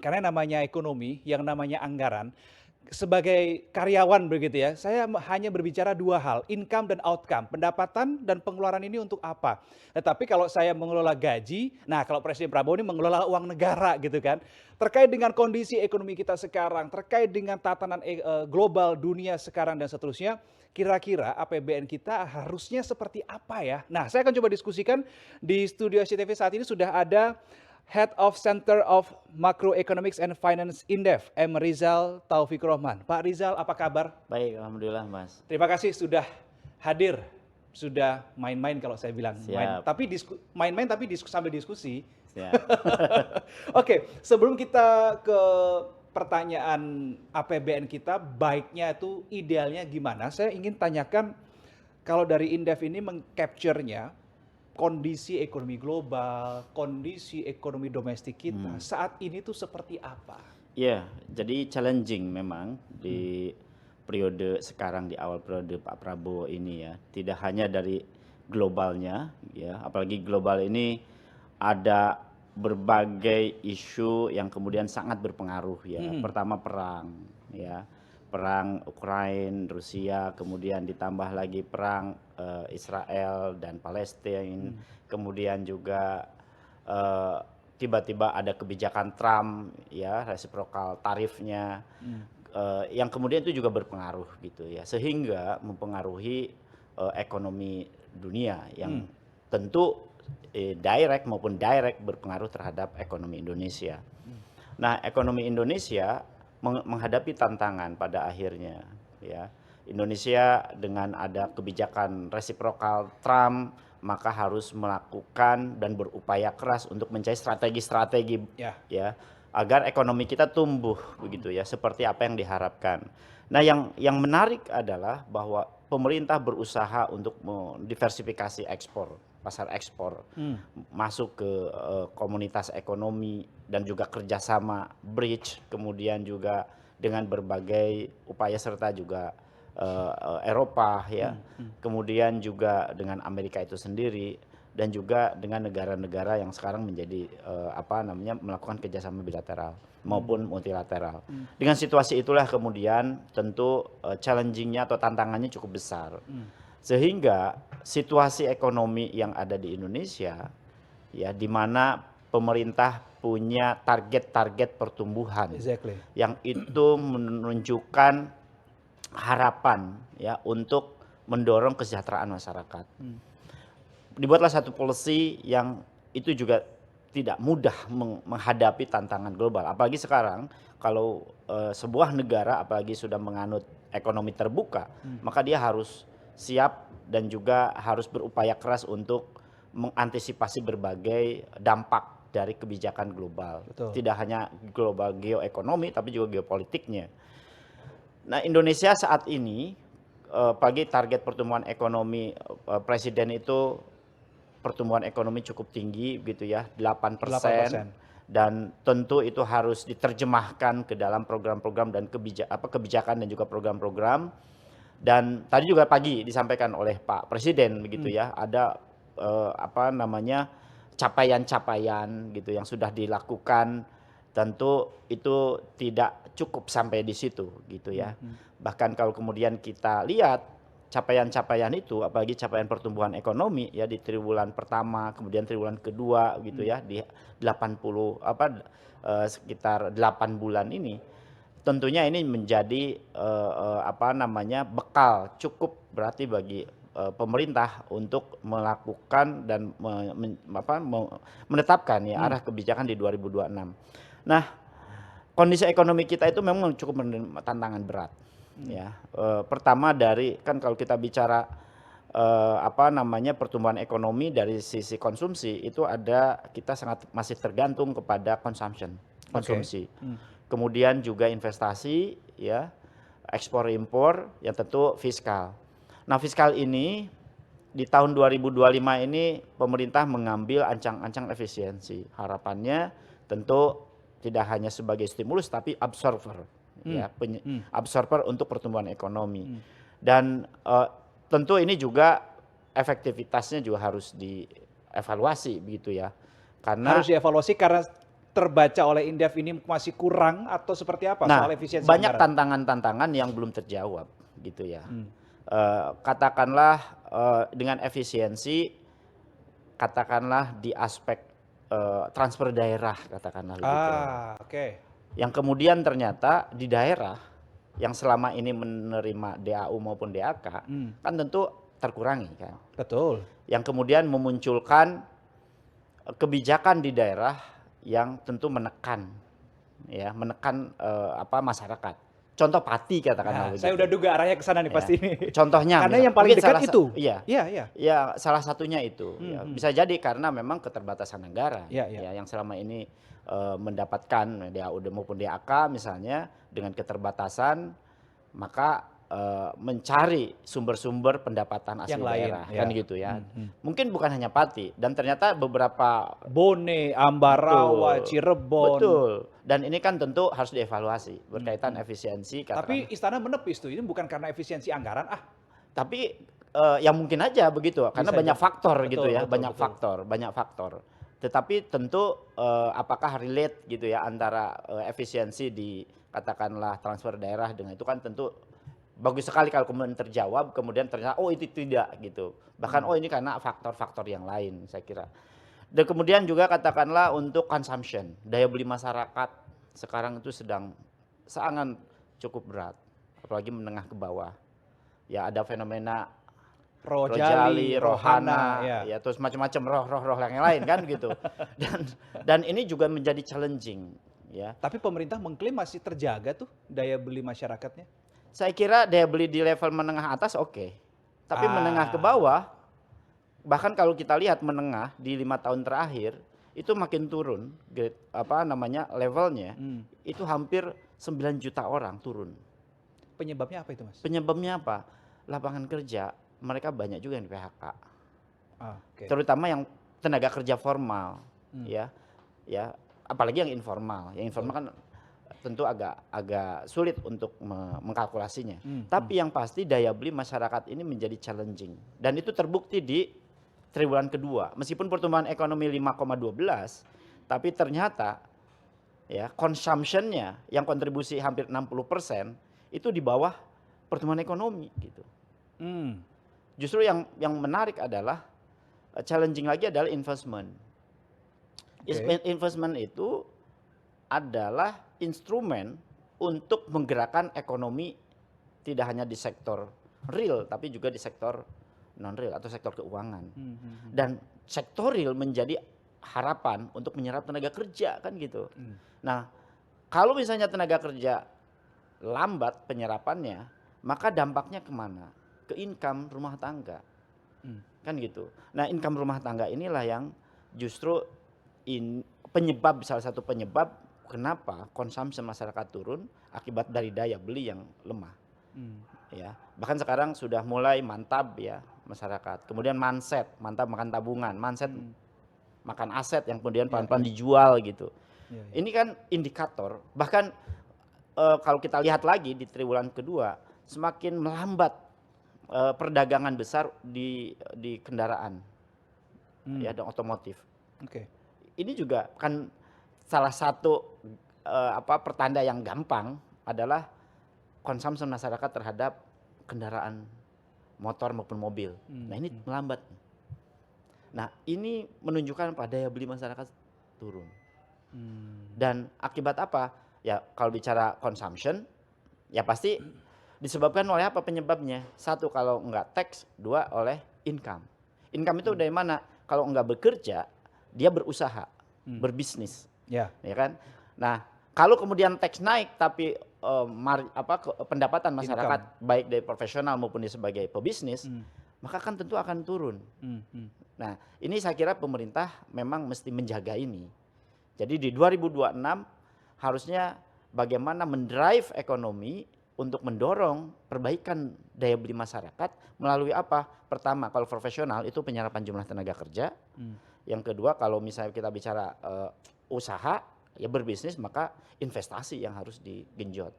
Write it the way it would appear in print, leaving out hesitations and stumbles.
karena namanya ekonomi, yang namanya anggaran, sebagai karyawan begitu ya, saya hanya berbicara 2 hal, income dan outcome, pendapatan dan pengeluaran ini untuk apa. Tetapi kalau saya mengelola gaji, nah kalau Presiden Prabowo ini mengelola uang negara gitu kan, terkait dengan kondisi ekonomi kita sekarang, terkait dengan tatanan global dunia sekarang dan seterusnya, kira-kira APBN kita harusnya seperti apa ya? Nah, saya akan coba diskusikan di studio SCTV saat ini sudah ada Head of Center of Macroeconomics and Finance Indef, M. Rizal Taufik Rohman. Pak Rizal, apa kabar? Baik, alhamdulillah Mas. Terima kasih sudah hadir, sudah main-main kalau saya bilang main, Siap, tapi main-main tapi sambil diskusi. siap. Oke, sebelum kita ke pertanyaan APBN kita, baiknya itu idealnya gimana? Saya ingin tanyakan kalau dari Indef ini mengcapture-nya kondisi ekonomi global, kondisi ekonomi domestik kita Hmm. saat ini tuh seperti apa? Ya, jadi challenging memang di periode sekarang di awal periode Pak Prabowo ini ya. Tidak hanya dari globalnya ya, apalagi global ini ada berbagai isu yang kemudian sangat berpengaruh ya. Mhm, Pertama perang ya. Perang Ukraina, Rusia, kemudian ditambah lagi perang Israel dan Palestina, mhm, kemudian juga eh, tiba-tiba ada kebijakan Trump ya resiprokal tarifnya mhm, yang kemudian itu juga berpengaruh gitu ya sehingga mempengaruhi ekonomi dunia yang mhm, tentu direct maupun direct berpengaruh terhadap ekonomi Indonesia. mhm. Nah, ekonomi Indonesia menghadapi tantangan pada akhirnya ya. Indonesia dengan ada kebijakan resiprokal Trump maka harus melakukan dan berupaya keras untuk mencari strategi-strategi Ya, ya agar ekonomi kita tumbuh begitu ya seperti apa yang diharapkan. Nah, yang menarik adalah bahwa pemerintah berusaha untuk mendiversifikasi ekspor, pasar ekspor mhm, masuk ke komunitas ekonomi dan juga kerjasama bridge, kemudian juga dengan berbagai upaya serta juga Eropa ya, mhm, mhm, kemudian juga dengan Amerika itu sendiri dan juga dengan negara-negara yang sekarang menjadi apa namanya melakukan kerjasama bilateral mhm, maupun multilateral. mhm, Dengan situasi itulah kemudian tentu challenging-nya atau tantangannya cukup besar. mhm. Sehingga situasi ekonomi yang ada di Indonesia ya di mana pemerintah punya target-target pertumbuhan Exactly. yang itu menunjukkan harapan ya untuk mendorong kesejahteraan masyarakat. Mhm, Dibuatlah satu policy yang itu juga tidak mudah menghadapi tantangan global. Apalagi sekarang kalau sebuah negara apalagi sudah menganut ekonomi terbuka, mhm, maka dia harus siap dan juga harus berupaya keras untuk mengantisipasi berbagai dampak dari kebijakan global. betul. Tidak hanya global geoekonomi tapi juga geopolitiknya. Nah, Indonesia saat ini pagi target pertumbuhan ekonomi presiden itu pertumbuhan ekonomi cukup tinggi gitu ya, 8%, 8%. dan tentu itu harus diterjemahkan ke dalam program-program dan kebijakan dan juga program-program. Dan tadi juga pagi disampaikan oleh Pak Presiden begitu Mhm, ya, ada apa namanya, capaian-capaian gitu yang sudah dilakukan, tentu itu tidak cukup sampai di situ gitu mhm, ya. mhm, Bahkan kalau kemudian kita lihat capaian-capaian itu, apalagi capaian pertumbuhan ekonomi ya di triwulan pertama, kemudian triwulan kedua gitu mhm, ya di 80 apa, sekitar 8 bulan ini, tentunya ini menjadi apa namanya, bekal cukup berarti bagi pemerintah untuk melakukan dan menetapkan ya mhm, arah kebijakan di 2026. Nah, kondisi ekonomi kita itu memang cukup menerima tantangan berat mhm. ya. Pertama dari kan kalau kita bicara apa namanya, pertumbuhan ekonomi dari sisi konsumsi itu ada kita sangat masih tergantung kepada Oke. konsumsi. Mhm, Kemudian juga investasi ya, ekspor impor, yang tentu fiskal. Nah, fiskal ini di tahun 2025 ini pemerintah mengambil ancang-ancang efisiensi. Harapannya tentu tidak hanya sebagai stimulus tapi absorber mhm, ya, mhm, absorber untuk pertumbuhan ekonomi. mhm. Dan tentu ini juga efektivitasnya juga harus dievaluasi begitu ya. Harus Karena dievaluasi karena terbaca oleh Indef ini masih kurang atau seperti apa Nah, soal efisiensi banyak anggaran? tantangan-tantangan yang belum terjawab gitu ya. Hmm. Katakanlah dengan efisiensi, katakanlah di aspek transfer daerah, katakanlah begitu. Oke. Yang kemudian ternyata di daerah yang selama ini menerima DAU maupun DAK kan tentu terkurangi kan. Betul. Yang kemudian memunculkan kebijakan di daerah yang tentu menekan masyarakat. Contoh Pati katakanlah begitu. Saya udah duga arahnya ke sana nih Ya. pasti ini. Contohnya Karena misal, yang paling mungkin dekat salah itu. Iya. Iya. Ya, salah satunya itu. Ya, bisa jadi karena memang keterbatasan anggaran. Iya. Ya, yang selama ini mendapatkan DAU maupun DAK misalnya dengan keterbatasan, maka mencari sumber-sumber pendapatan asli Yang lain, daerah ya. kan gitu ya. Mungkin bukan hanya Pati dan ternyata beberapa Bone, Ambarawa, Cirebon. betul. Dan ini kan tentu harus dievaluasi berkaitan efisiensi. Tapi istana menepis tuh, ini bukan karena efisiensi anggaran Tapi ya mungkin aja begitu, karena Bisa banyak jadi. faktor gitu Betul, ya, betul. banyak faktor. Tetapi tentu apakah relate gitu ya antara efisiensi di katakanlah transfer daerah dengan itu kan tentu bagus sekali kalau kemudian terjawab, kemudian ternyata oh itu tidak gitu. Bahkan oh ini karena faktor-faktor yang lain saya kira. Dan kemudian juga katakanlah untuk consumption, daya beli masyarakat sekarang itu sedang sangat cukup berat, apalagi menengah ke bawah. Ya ada fenomena Rojali, Rohana, ya. ya terus macam-macam roh-roh yang lain kan gitu. Dan ini juga menjadi challenging ya. Tapi pemerintah mengklaim masih terjaga tuh daya beli masyarakatnya. Saya kira daya beli di level menengah atas oke. Tapi menengah ke bawah, bahkan kalau kita lihat menengah di 5 tahun terakhir itu makin turun, levelnya itu hampir 9 juta orang turun. Penyebabnya apa itu, Mas? Penyebabnya apa? Lapangan kerja mereka banyak juga yang di PHK. Okay. Terutama yang tenaga kerja formal, ya, apalagi yang informal. Yang informal kan tentu agak sulit untuk mengkalkulasinya. Tapi yang pasti daya beli masyarakat ini menjadi challenging dan itu terbukti di triwulan kedua. Meskipun pertumbuhan ekonomi 5,12, tapi ternyata ya consumption-nya yang kontribusi hampir 60% itu di bawah pertumbuhan ekonomi gitu. Justru yang menarik adalah challenging lagi adalah investment. Investment itu adalah instrumen untuk menggerakkan ekonomi tidak hanya di sektor real tapi juga di sektor non real atau sektor keuangan. Dan sektor real menjadi harapan untuk menyerap tenaga kerja kan gitu. Nah, kalau misalnya tenaga kerja lambat penyerapannya, maka dampaknya kemana? Ke income rumah tangga. Kan gitu. Nah, income rumah tangga inilah yang justru salah satu penyebab kenapa konsumsi masyarakat turun akibat dari daya beli yang lemah. Ya, bahkan sekarang sudah mulai mantap ya masyarakat. Kemudian mantap makan tabungan, makan aset yang kemudian pelan-pelan dijual gitu. Ini kan indikator. Bahkan kalau kita lihat lagi di triwulan kedua semakin melambat perdagangan besar di kendaraan ya dan otomotif. Ini juga kan salah satu pertanda yang gampang adalah konsumsi masyarakat terhadap kendaraan motor maupun mobil. Nah ini melambat. Nah ini menunjukkan pada daya beli masyarakat turun. Dan akibat apa? Ya kalau bicara consumption, ya pasti disebabkan oleh apa penyebabnya? Satu kalau enggak tax, dua oleh income. Income itu dari mana? Kalau enggak bekerja, dia berusaha, berbisnis. Ya kan? Nah, kalau kemudian tax naik tapi pendapatan masyarakat baik dari profesional maupun sebagai pebisnis, maka kan tentu akan turun. Nah, ini saya kira pemerintah memang mesti menjaga ini. Jadi di 2026 harusnya bagaimana mendrive ekonomi untuk mendorong perbaikan daya beli masyarakat melalui apa? Pertama, kalau profesional itu penyerapan jumlah tenaga kerja. Yang kedua, kalau misalnya kita bicara usaha, ya berbisnis, maka investasi yang harus digenjot.